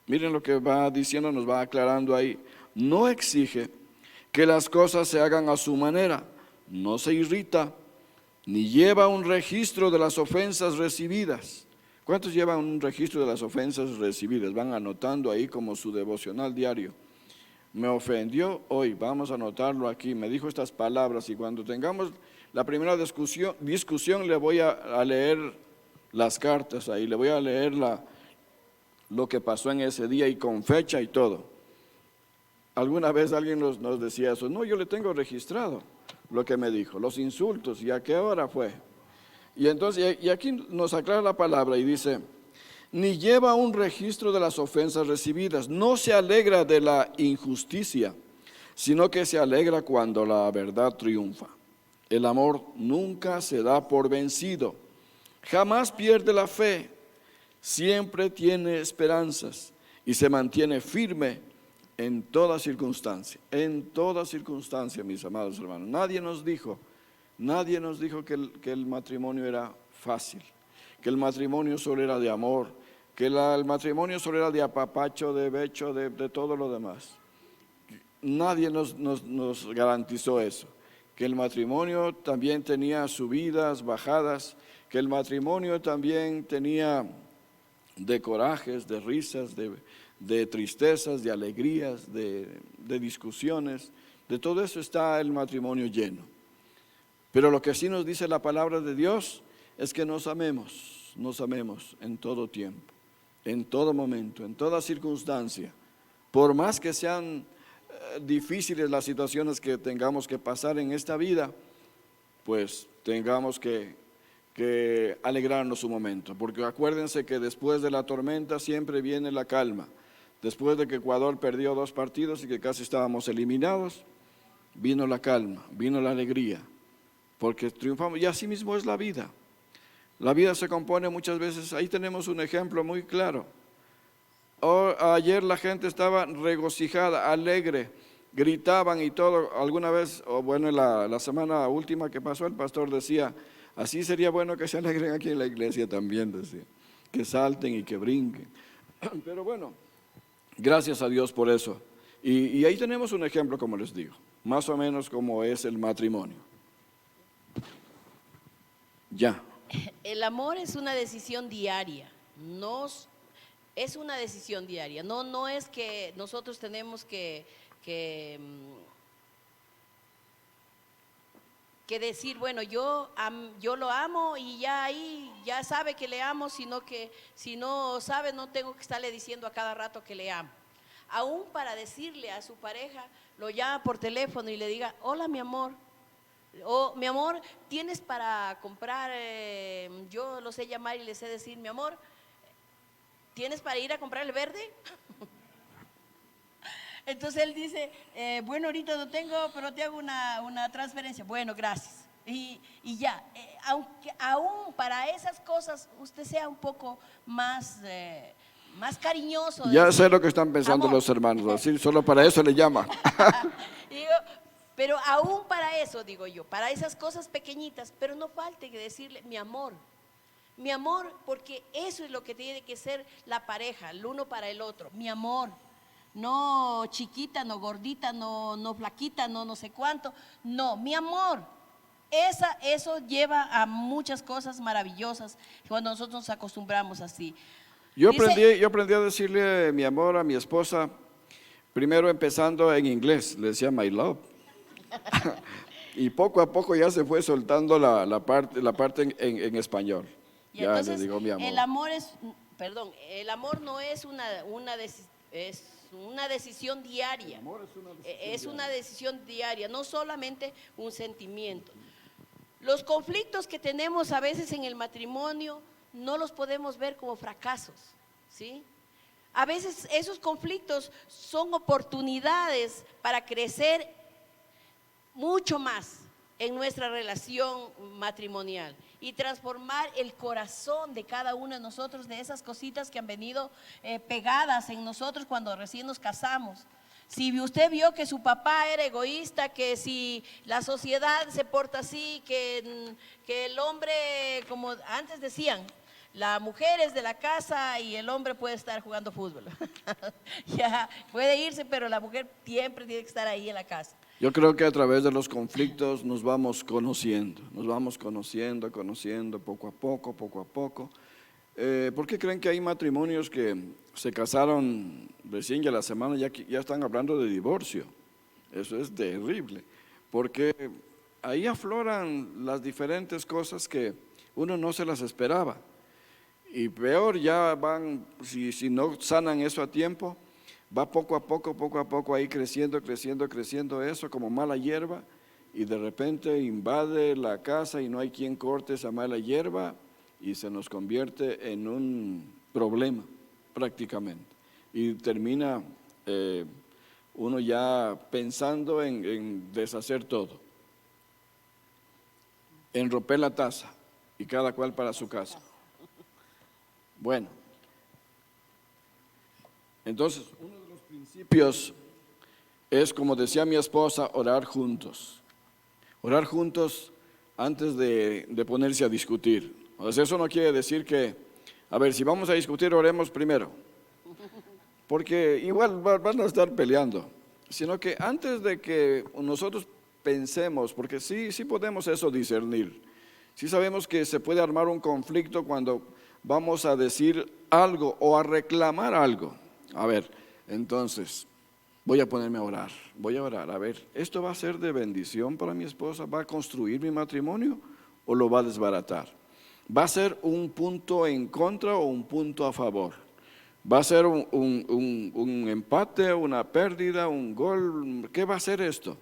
Miren lo que va diciendo, nos va aclarando ahí. No exige que las cosas se hagan a su manera. No se irrita, ni lleva un registro de las ofensas recibidas. ¿Cuántos llevan un registro de las ofensas recibidas? Van anotando ahí como su devocional diario. Me ofendió hoy, vamos a anotarlo aquí, me dijo estas palabras, y cuando tengamos la primera discusión le voy a leer las cartas ahí, le voy a leer lo que pasó en ese día y con fecha y todo. Alguna vez alguien nos decía eso, no, yo le tengo registrado lo que me dijo, los insultos y a qué hora fue. Y entonces, y aquí nos aclara la palabra y dice, ni lleva un registro de las ofensas recibidas, no se alegra de la injusticia, sino que se alegra cuando la verdad triunfa. El amor nunca se da por vencido, jamás pierde la fe, siempre tiene esperanzas y se mantiene firme en toda circunstancia. En toda circunstancia, mis amados hermanos. Nadie nos dijo que el matrimonio era fácil, que el matrimonio solo era de amor, que el matrimonio solo era de apapacho, de becho, de todo lo demás. Nadie nos garantizó eso, que el matrimonio también tenía subidas, bajadas, que el matrimonio también tenía de corajes, de risas, de tristezas, de alegrías, de discusiones, de todo eso está el matrimonio lleno. Pero lo que sí nos dice la palabra de Dios es que nos amemos en todo tiempo, en todo momento, en toda circunstancia. Por más que sean difíciles las situaciones que tengamos que pasar en esta vida, pues tengamos que alegrarnos un momento, porque acuérdense que después de la tormenta siempre viene la calma. Después de que Ecuador perdió 2 partidos y que casi estábamos eliminados, vino la calma, vino la alegría, porque triunfamos. Y así mismo es la vida. La vida se compone muchas veces, ahí tenemos un ejemplo muy claro. Ayer la gente estaba regocijada, alegre, gritaban y todo. Alguna vez, o bueno, la semana última que pasó, el pastor decía, así sería bueno que se alegren aquí en la iglesia también, decía, que salten y que brinquen. Pero bueno, gracias a Dios por eso. Y ahí tenemos un ejemplo, como les digo, más o menos como es el matrimonio. Ya. El amor es una decisión diaria, es una decisión diaria, no es que nosotros tenemos que decir, bueno, yo lo amo y ya ahí ya sabe que le amo, sino que si no sabe no tengo que estarle diciendo a cada rato que le amo. Aún para decirle a su pareja, lo llama por teléfono y le diga, hola mi amor, o mi amor, ¿tienes para comprar? Yo lo sé llamar y le sé decir, mi amor, ¿tienes para ir a comprar el verde? Entonces él dice, bueno, ahorita no tengo, pero te hago una transferencia. Bueno, gracias. Y ya, aunque aún para esas cosas usted sea un poco más cariñoso. Ya decir, sé lo que están pensando amor. los hermanos, así solo para eso le llama. Digo, pero aún para eso, digo yo, para esas cosas pequeñitas, pero no falte que decirle mi amor, porque eso es lo que tiene que ser la pareja, el uno para el otro, mi amor. No chiquita, no gordita, no flaquita, no sé cuánto, no, mi amor. Eso lleva a muchas cosas maravillosas cuando nosotros nos acostumbramos así. Yo aprendí a decirle mi amor a mi esposa, primero empezando en inglés, le decía my love. Y poco a poco ya se fue soltando la parte en español. Y Ya entonces, le digo mi amor. el amor no es es una decisión diaria. Es una decisión diaria, no solamente un sentimiento. Los conflictos que tenemos a veces en el matrimonio no los podemos ver como fracasos, ¿sí? A veces esos conflictos son oportunidades para crecer mucho más en nuestra relación matrimonial y transformar el corazón de cada uno de nosotros, de esas cositas que han venido pegadas en nosotros cuando recién nos casamos. Si usted vio que su papá era egoísta, que si la sociedad se porta así, que el hombre, como antes decían, la mujer es de la casa y el hombre puede estar jugando fútbol. Ya, puede irse, pero la mujer siempre tiene que estar ahí en la casa. Yo creo que a través de los conflictos nos vamos conociendo poco a poco. ¿Por qué creen que hay matrimonios que se casaron recién y a la semana ya están hablando de divorcio? Eso es terrible, porque ahí afloran las diferentes cosas que uno no se las esperaba. Y peor, ya van, si no sanan eso a tiempo, va poco a poco ahí creciendo eso como mala hierba, y de repente invade la casa y no hay quien corte esa mala hierba y se nos convierte en un problema prácticamente. Y termina uno ya pensando en deshacer todo, en romper la taza y cada cual para su casa. Bueno, entonces uno de los principios es, como decía mi esposa, orar juntos. Orar juntos antes de ponerse a discutir. O sea, eso no quiere decir que, a ver, si vamos a discutir, oremos primero. Porque igual van a estar peleando. Sino que antes de que nosotros pensemos, porque sí podemos eso discernir. Sí sabemos que se puede armar un conflicto cuando vamos a decir algo o a reclamar algo. A ver, entonces, voy a ponerme a orar, a ver, ¿esto va a ser de bendición para mi esposa? ¿Va a construir mi matrimonio o lo va a desbaratar? ¿Va a ser un punto en contra o un punto a favor? ¿Va a ser un empate, una pérdida, un gol? ¿Qué va a ser esto?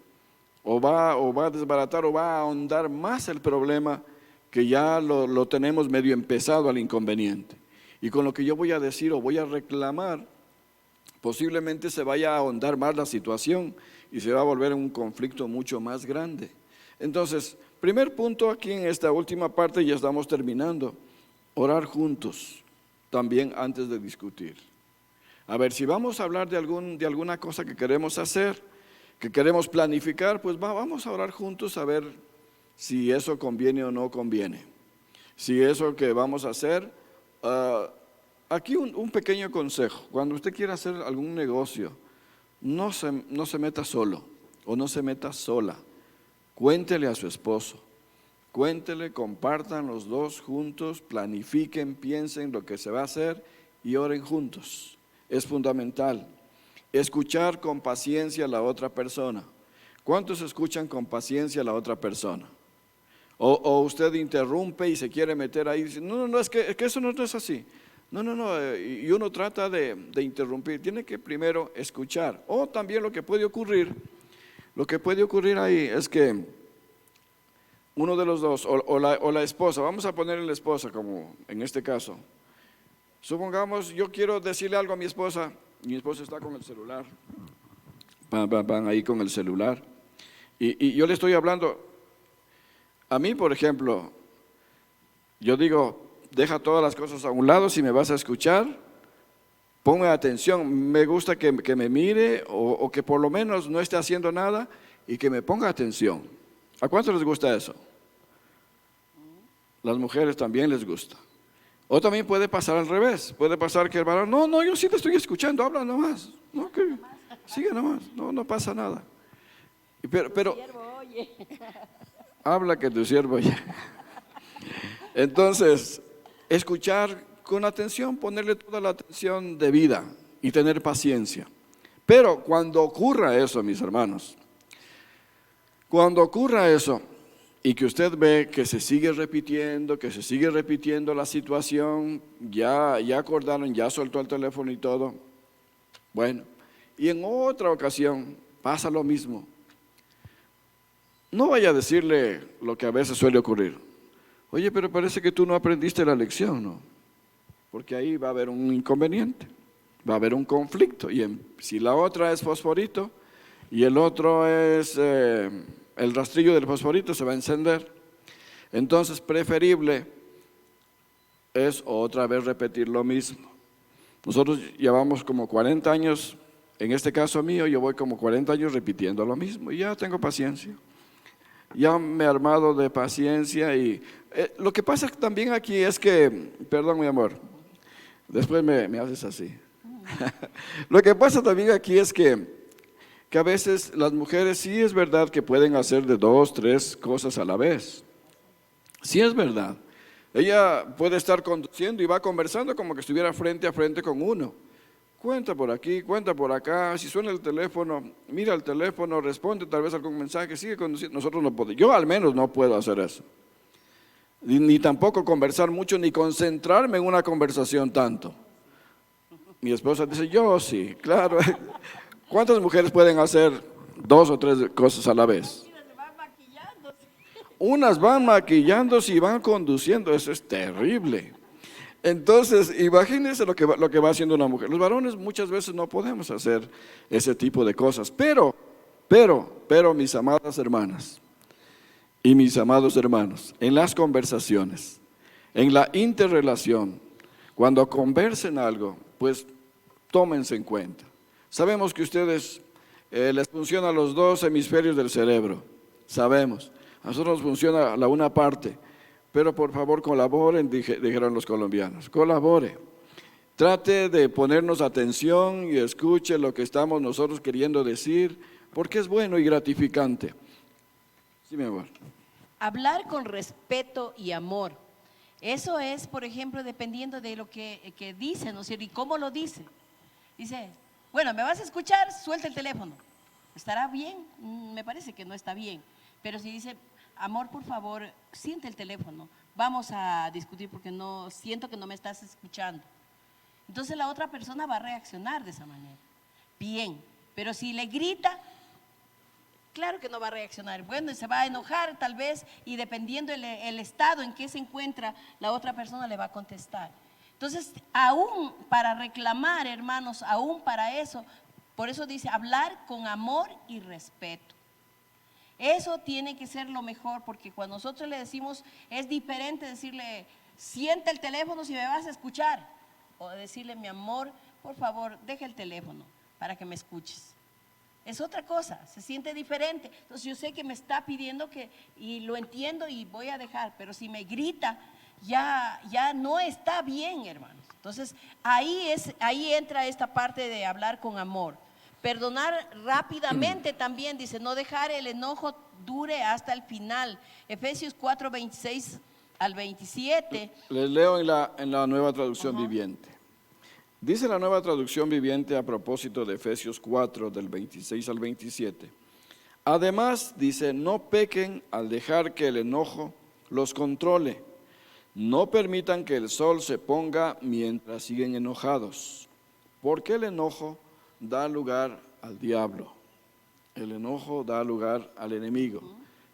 ¿O va a desbaratar o va a ahondar más el problema que ya lo tenemos medio empezado al inconveniente? Y con lo que yo voy a decir o voy a reclamar, posiblemente se vaya a ahondar más la situación y se va a volver un conflicto mucho más grande. Entonces, primer punto aquí en esta última parte, ya estamos terminando, orar juntos, también antes de discutir. A ver, si vamos a hablar de alguna cosa que queremos hacer, que queremos planificar, pues vamos a orar juntos a ver si eso conviene o no conviene. Si eso que vamos a hacer, aquí un pequeño consejo: cuando usted quiera hacer algún negocio, no se meta solo o no se meta sola. Cuéntele a su esposo, cuéntele, compartan los dos juntos, planifiquen, piensen lo que se va a hacer y oren juntos. Es fundamental. Escuchar con paciencia a la otra persona. ¿Cuántos escuchan con paciencia a la otra persona? O usted interrumpe y se quiere meter ahí y dice, no, es que eso no es así. No, y uno trata de interrumpir. Tiene que primero escuchar. O también lo que puede ocurrir ahí es que uno de los dos, o la esposa, vamos a ponerle la esposa como en este caso. Supongamos, yo quiero decirle algo a mi esposa está con el celular, van ahí con el celular, y yo le estoy hablando. A mí, por ejemplo, yo digo, deja todas las cosas a un lado, si me vas a escuchar, ponme atención, me gusta que me mire o que por lo menos no esté haciendo nada y que me ponga atención. ¿A cuántos les gusta eso? Las mujeres también les gusta. O también puede pasar al revés, puede pasar que el varón, no, yo sí te estoy escuchando, habla nomás, no, que sigue nomás, no pasa nada. Pero habla que tu siervo oye. Entonces, escuchar con atención, ponerle toda la atención debida y tener paciencia. Pero cuando ocurra eso, mis hermanos, cuando ocurra eso, y que usted ve que se sigue repitiendo la situación, ya acordaron, ya soltó el teléfono y todo, bueno, y en otra ocasión pasa lo mismo, no vaya a decirle lo que a veces suele ocurrir. Oye, pero parece que tú no aprendiste la lección, ¿no? Porque ahí va a haber un inconveniente, va a haber un conflicto, y si la otra es fosforito y el otro es el rastrillo del fosforito, se va a encender. Entonces, preferible es otra vez repetir lo mismo. Nosotros llevamos como 40 años, en este caso mío, yo voy como 40 años repitiendo lo mismo y ya tengo paciencia. Ya me he armado de paciencia y lo que pasa también aquí es que, perdón mi amor, después me haces así. Lo que pasa también aquí es que a veces las mujeres sí es verdad que pueden hacer de 2, 3 cosas a la vez. Sí es verdad. Ella puede estar conduciendo y va conversando como que estuviera frente a frente con uno. Cuenta por aquí, cuenta por acá, si suena el teléfono, mira el teléfono, responde tal vez algún mensaje, sigue conduciendo. Nosotros no podemos, yo al menos no puedo hacer eso. Ni tampoco conversar mucho, ni concentrarme en una conversación tanto. Mi esposa dice, yo sí, claro. ¿Cuántas mujeres pueden hacer 2 o 3 cosas a la vez? Unas van maquillándose y van conduciendo, eso es terrible. Entonces, imagínense lo que va haciendo una mujer. Los varones muchas veces no podemos hacer ese tipo de cosas, pero mis amadas hermanas y mis amados hermanos, en las conversaciones, en la interrelación, cuando conversen algo, pues tómense en cuenta. Sabemos que ustedes les funcionan los 2 hemisferios del cerebro, sabemos. A nosotros nos funciona la una parte, pero por favor colaboren, dijeron los colombianos, colabore. Trate de ponernos atención y escuche lo que estamos nosotros queriendo decir, porque es bueno y gratificante. Sí, mi amor. Hablar con respeto y amor. Eso es, por ejemplo, dependiendo de lo que dice, ¿no es cierto? ¿Y cómo lo dice? Dice, bueno, ¿me vas a escuchar? Suelta el teléfono. ¿Estará bien? Me parece que no está bien. Pero si dice, amor, por favor, siente el teléfono. Vamos a discutir porque no siento que no me estás escuchando. Entonces la otra persona va a reaccionar de esa manera. Bien, pero si le grita, claro que no va a reaccionar. Bueno, se va a enojar tal vez y dependiendo el estado en que se encuentra, la otra persona le va a contestar. Entonces, aún para reclamar, hermanos, aún para eso, por eso dice hablar con amor y respeto. Eso tiene que ser lo mejor, porque cuando nosotros le decimos, es diferente decirle, siente el teléfono si me vas a escuchar, o decirle, mi amor, por favor, deja el teléfono para que me escuches. es otra cosa, se siente diferente. Entonces yo sé que me está pidiendo que, y lo entiendo y voy a dejar, pero si me grita, ya no está bien, hermanos. Entonces ahí entra esta parte de hablar con amor. Perdonar rápidamente también, dice, no dejar el enojo dure hasta el final. Efesios 4, 26 al 27. Les leo en la Nueva Traducción Viviente. Dice la Nueva Traducción Viviente a propósito de Efesios 4, del 26 al 27. Además, dice, no pequen al dejar que el enojo los controle. No permitan que el sol se ponga mientras siguen enojados, porque el enojo da lugar al diablo. El enojo da lugar al enemigo.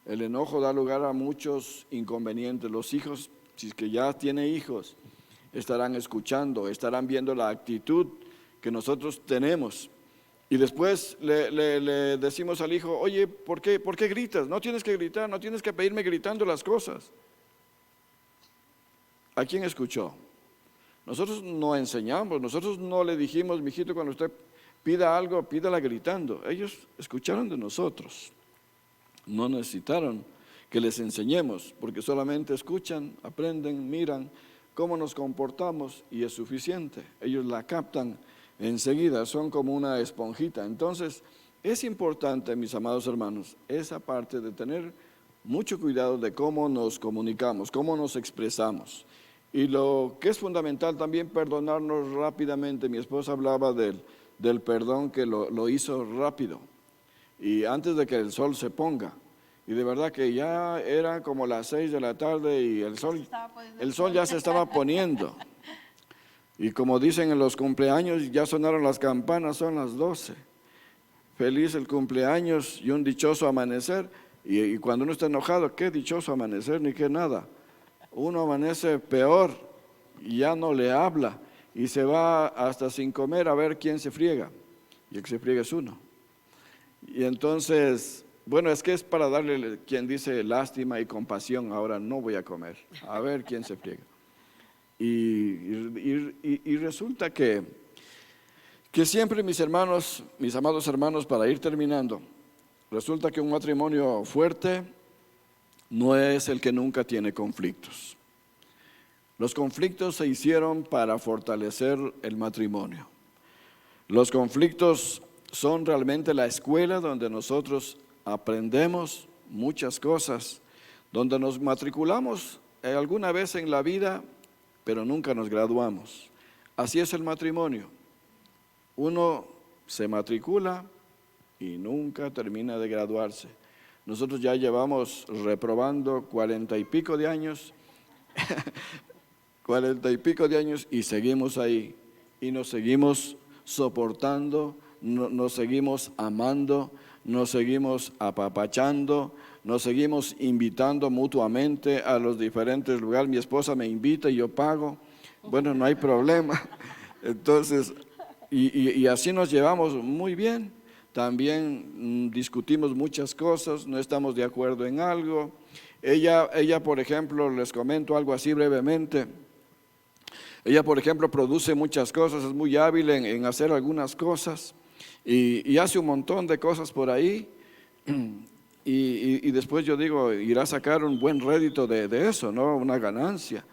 El enojo da lugar a muchos inconvenientes. Los hijos, si es que ya tiene hijos, estarán escuchando, estarán viendo la actitud que nosotros tenemos. Y después le decimos al hijo, oye, ¿por qué gritas? No tienes que gritar, no tienes que pedirme gritando las cosas. ¿A quién escuchó? Nosotros no enseñamos, nosotros no le dijimos, mijito, cuando usted pida algo, pídala gritando. Ellos escucharon de nosotros. No necesitaron que les enseñemos, porque solamente escuchan, aprenden, miran cómo nos comportamos y es suficiente. Ellos la captan enseguida, son como una esponjita. Entonces, es importante, mis amados hermanos, esa parte de tener mucho cuidado de cómo nos comunicamos, cómo nos expresamos. Y lo que es fundamental también, perdonarnos rápidamente. Mi esposa hablaba del perdón, que lo hizo rápido y antes de que el sol se ponga. Y de verdad que ya era como las 6 de la tarde y el sol ya se estaba poniendo. Y como dicen en los cumpleaños, ya sonaron las campanas, son las 12. Feliz el cumpleaños y un dichoso amanecer. Y cuando uno está enojado, qué dichoso amanecer ni qué nada. Uno amanece peor y ya no le habla y se va hasta sin comer a ver quién se friega. Y el que se friega es uno. Y entonces, bueno, es que es para darle, quien dice lástima y compasión, ahora no voy a comer, a ver quién se friega. Y resulta que siempre mis hermanos, mis amados hermanos, para ir terminando, resulta que un matrimonio fuerte no es el que nunca tiene conflictos. Los conflictos se hicieron para fortalecer el matrimonio. Los conflictos son realmente la escuela donde nosotros aprendemos muchas cosas, donde nos matriculamos alguna vez en la vida, pero nunca nos graduamos. Así es el matrimonio. Uno se matricula y nunca termina de graduarse. Nosotros ya llevamos reprobando 40 y pico de años, 40 y pico de años y seguimos ahí. Y nos seguimos soportando, nos seguimos amando, nos seguimos apapachando, nos seguimos invitando mutuamente a los diferentes lugares. Mi esposa me invita y yo pago. Bueno, no hay problema. Entonces, y así nos llevamos muy bien. También discutimos muchas cosas, no estamos de acuerdo en algo. Ella, por ejemplo, les comento algo así brevemente. Ella, por ejemplo, produce muchas cosas, es muy hábil en hacer algunas cosas y hace un montón de cosas por ahí. Y después yo digo, irá a sacar un buen rédito de eso, ¿no? Una ganancia.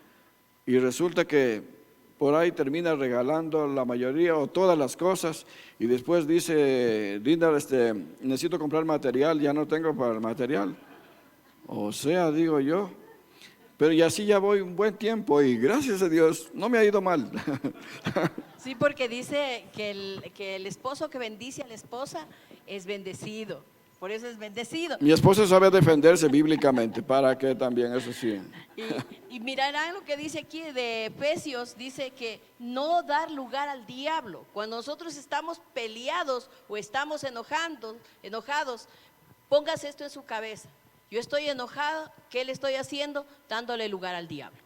Y resulta que por ahí termina regalando la mayoría o todas las cosas y después dice, Linda, necesito comprar material, ya no tengo para el material. O sea, digo yo, pero y así ya voy un buen tiempo y gracias a Dios no me ha ido mal. Sí, porque dice que el esposo que bendice a la esposa es bendecido. Por eso es bendecido. Mi esposa sabe defenderse bíblicamente, ¿para qué también? Eso sí. Y mirarán lo que dice aquí de Efesios, dice que no dar lugar al diablo. Cuando nosotros estamos peleados o estamos enojados, póngase esto en su cabeza. Yo estoy enojado, ¿qué le estoy haciendo? Dándole lugar al diablo.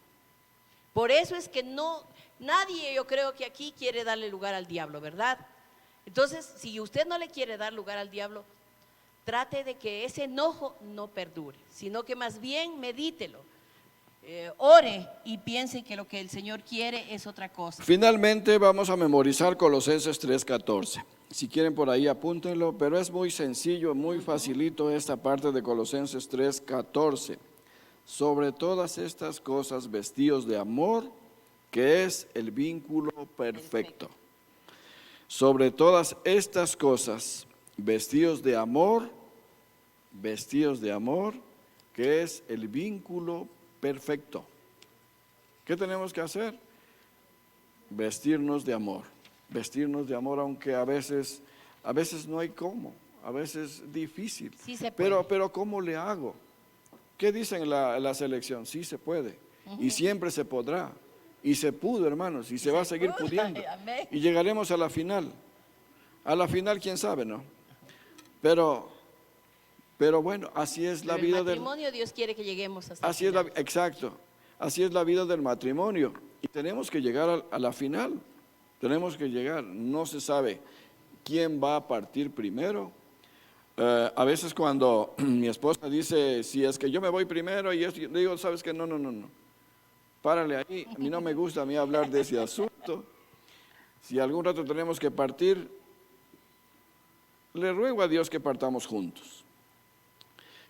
Por eso es que nadie, yo creo que aquí quiere darle lugar al diablo, ¿verdad? Entonces, si usted no le quiere dar lugar al diablo, trate de que ese enojo no perdure, sino que más bien medítelo. ore y piense que lo que el Señor quiere es otra cosa. Finalmente vamos a memorizar Colosenses 3:14. Si quieren por ahí apúntenlo, pero es muy sencillo, muy facilito esta parte de Colosenses 3:14. Sobre todas estas cosas vestidos de amor, que es el vínculo perfecto. Sobre todas estas cosas vestidos de amor, que es el vínculo perfecto. ¿Qué tenemos que hacer? Vestirnos de amor, aunque a veces no hay cómo, a veces es difícil. Sí se puede. Pero ¿cómo le hago? ¿Qué dicen la selección? Sí se puede, y siempre se podrá, y se pudo, hermanos, y se va a seguir pudiendo, y llegaremos a la final. A la final, quién sabe, ¿no? Pero bueno, así es la vida del matrimonio. Dios quiere que lleguemos hasta así es exacto, así es la vida del matrimonio, y tenemos que llegar a la final. Tenemos que llegar. No se sabe quién va a partir primero. A veces cuando mi esposa dice, si es que yo me voy primero, y yo digo, sabes que no, párale ahí, a mí no me gusta hablar de ese asunto. Si algún rato tenemos que partir, le ruego a Dios que partamos juntos,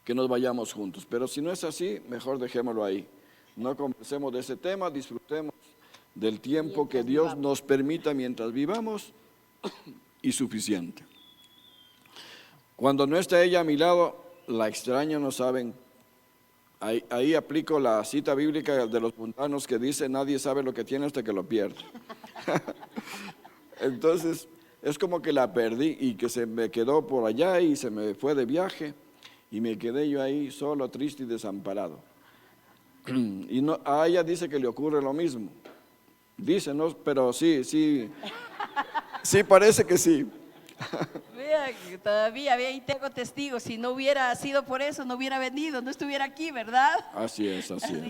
que nos vayamos juntos, pero si no es así, mejor dejémoslo ahí. No conversemos de ese tema, disfrutemos del tiempo que Dios nos permita mientras vivamos, y suficiente. Cuando no está ella a mi lado, la extraño, no saben. Ahí aplico la cita bíblica de los mundanos que dice, nadie sabe lo que tiene hasta que lo pierde. Entonces, es como que la perdí y que se me quedó por allá y se me fue de viaje y me quedé yo ahí solo, triste y desamparado. Y no, a ella dice que le ocurre lo mismo. Dice, no, pero sí parece que sí. Vea que todavía ahí tengo testigos. Si no hubiera sido por eso, no hubiera venido, no estuviera aquí, ¿verdad? Así es.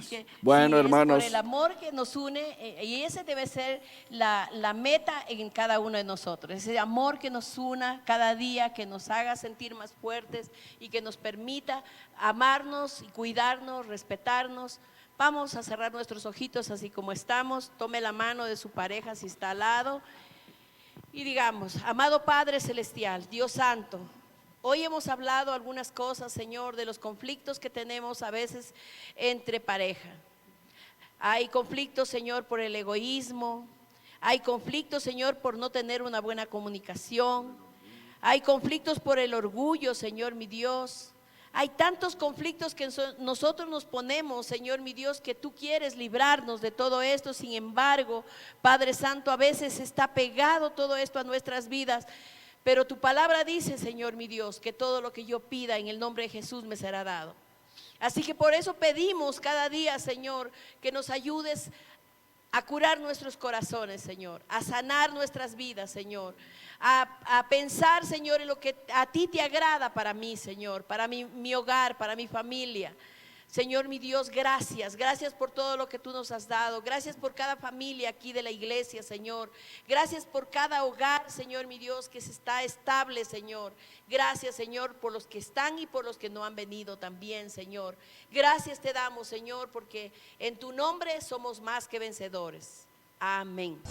Que, bueno, sí, hermanos. Es por el amor que nos une, y ese debe ser la meta en cada uno de nosotros. Ese amor que nos una cada día, que nos haga sentir más fuertes y que nos permita amarnos y cuidarnos, respetarnos. Vamos a cerrar nuestros ojitos así como estamos. Tome la mano de su pareja si está al lado. Y digamos, amado Padre Celestial, Dios Santo, hoy hemos hablado algunas cosas, Señor, de los conflictos que tenemos a veces entre pareja. Hay conflictos, Señor, por el egoísmo. Hay conflictos, Señor, por no tener una buena comunicación. Hay conflictos por el orgullo, Señor, mi Dios. Hay tantos conflictos que nosotros nos ponemos, Señor mi Dios, que tú quieres librarnos de todo esto. Sin embargo, Padre Santo, a veces está pegado todo esto a nuestras vidas. Pero tu palabra dice, Señor mi Dios, que todo lo que yo pida en el nombre de Jesús me será dado. Así que por eso pedimos cada día, Señor, que nos ayudes a curar nuestros corazones, Señor, a sanar nuestras vidas, Señor, a pensar, Señor, en lo que a ti te agrada para mí, Señor, para mi hogar, para mi familia. Señor mi Dios, gracias por todo lo que tú nos has dado. Gracias por cada familia aquí de la iglesia, Señor. Gracias por cada hogar, Señor mi Dios, que se está estable, Señor. Gracias, Señor, por los que están y por los que no han venido también, Señor. Gracias te damos, Señor, porque en tu nombre somos más que vencedores. Amén.